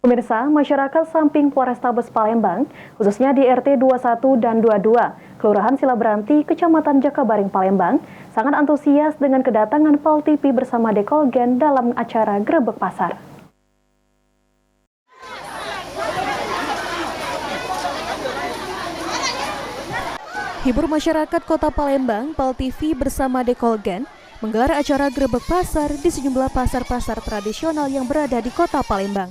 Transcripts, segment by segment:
Pemirsa, masyarakat samping Polrestabes Palembang, khususnya di RT 21 dan 22, Kelurahan Silabranti, Kecamatan Jakabaring, Palembang, sangat antusias dengan kedatangan Pal TV bersama Dekolgen dalam acara Grebek Pasar. Hibur masyarakat Kota Palembang, Pal TV bersama Dekolgen menggelar acara Grebek Pasar di sejumlah pasar-pasar tradisional yang berada di Kota Palembang.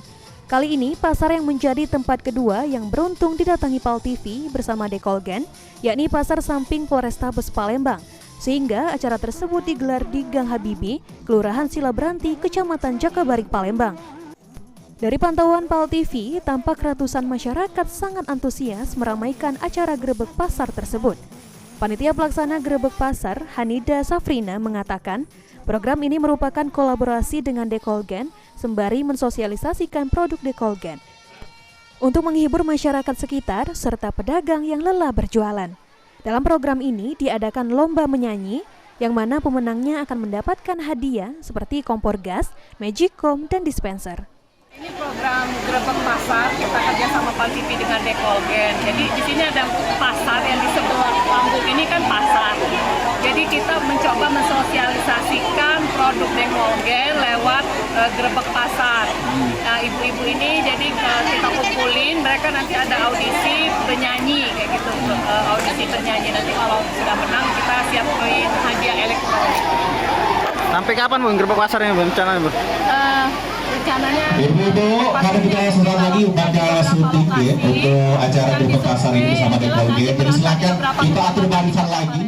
Kali ini, pasar yang menjadi tempat kedua yang beruntung didatangi Pal TV bersama Dekolgen, yakni Pasar Samping Polrestabes Palembang, sehingga acara tersebut digelar di Gang Habibi, Kelurahan Silabranti, Kecamatan Jakabaring, Palembang. Dari pantauan Pal TV, tampak ratusan masyarakat sangat antusias meramaikan acara Grebek Pasar tersebut. Panitia pelaksana Grebek Pasar, Hanida Safrina, mengatakan program ini merupakan kolaborasi dengan Dekolgen sembari mensosialisasikan produk Dekolgen untuk menghibur masyarakat sekitar serta pedagang yang lelah berjualan. Dalam program ini diadakan lomba menyanyi yang mana pemenangnya akan mendapatkan hadiah seperti kompor gas, magicom, dan dispenser. Ini program Grebek Pasar, kita kerja sama Pal TV dengan Dekolgen. Jadi di sini ada pasar yang di sebelah panggung ini kan pasar. Jadi kita mencoba mensosialisasikan produk Dekolgen lewat Grebek Pasar. Nah, ibu-ibu ini jadi kita kumpulin, mereka nanti ada audisi penyanyi kayak gitu, audisi penyanyi. Nanti kalau sudah menang kita siapin hadiah elektronik. Sampai kapan Bu Grebek Pasar ini rencananya Bu? Rencananya Ibu-ibu, kalau kita sebentar lagi bakal syuting ya untuk acara Grebek Pasar ini bersama Dekolgen. Jadi silakan kita atur barisan lagi.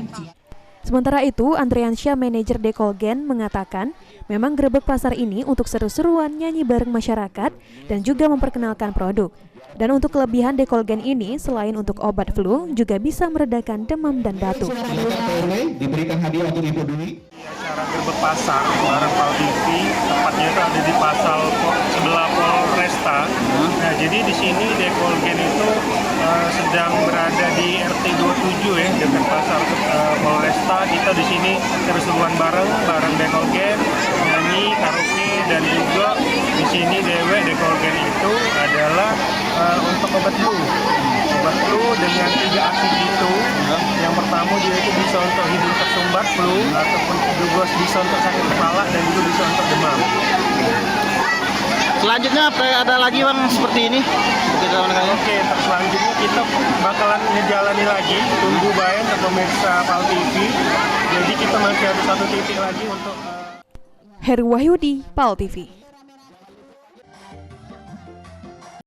Sementara itu, Andriansyah, manajer Dekolgen, mengatakan memang Grebek Pasar ini untuk seru-seruan nyanyi bareng masyarakat dan juga memperkenalkan produk. Dan untuk kelebihan Dekolgen ini, selain untuk obat flu, juga bisa meredakan demam dan batuk. Diberikan hadiah untuk Ibu Dwi. Acara Grebek Pasar bareng Pal TV, tepatnya itu ada di pasar sebelah Polresta. Nah, jadi di sini Dekolgen itu sedang berada di RT 27 ya, dekat pasar Polresta. Kita di sini keseruan bareng Dekolgen, nyanyi, karaoke, dan juga di sini Dekolgen itu adalah untuk obat flu dengan 3 aksi itu. Yang pertama dia itu bisa untuk hidung tersumbat flu, ataupun juga bisa untuk sakit kepala, dan juga bisa untuk demam. Selanjutnya apa ada lagi Bang seperti ini? Oke, selanjutnya kita bakalan ngejalani lagi, tunggu baik untuk pemirsa Pal TV. Jadi kita masih ada 1 titik lagi untuk Heru Wahyudi, Pal TV.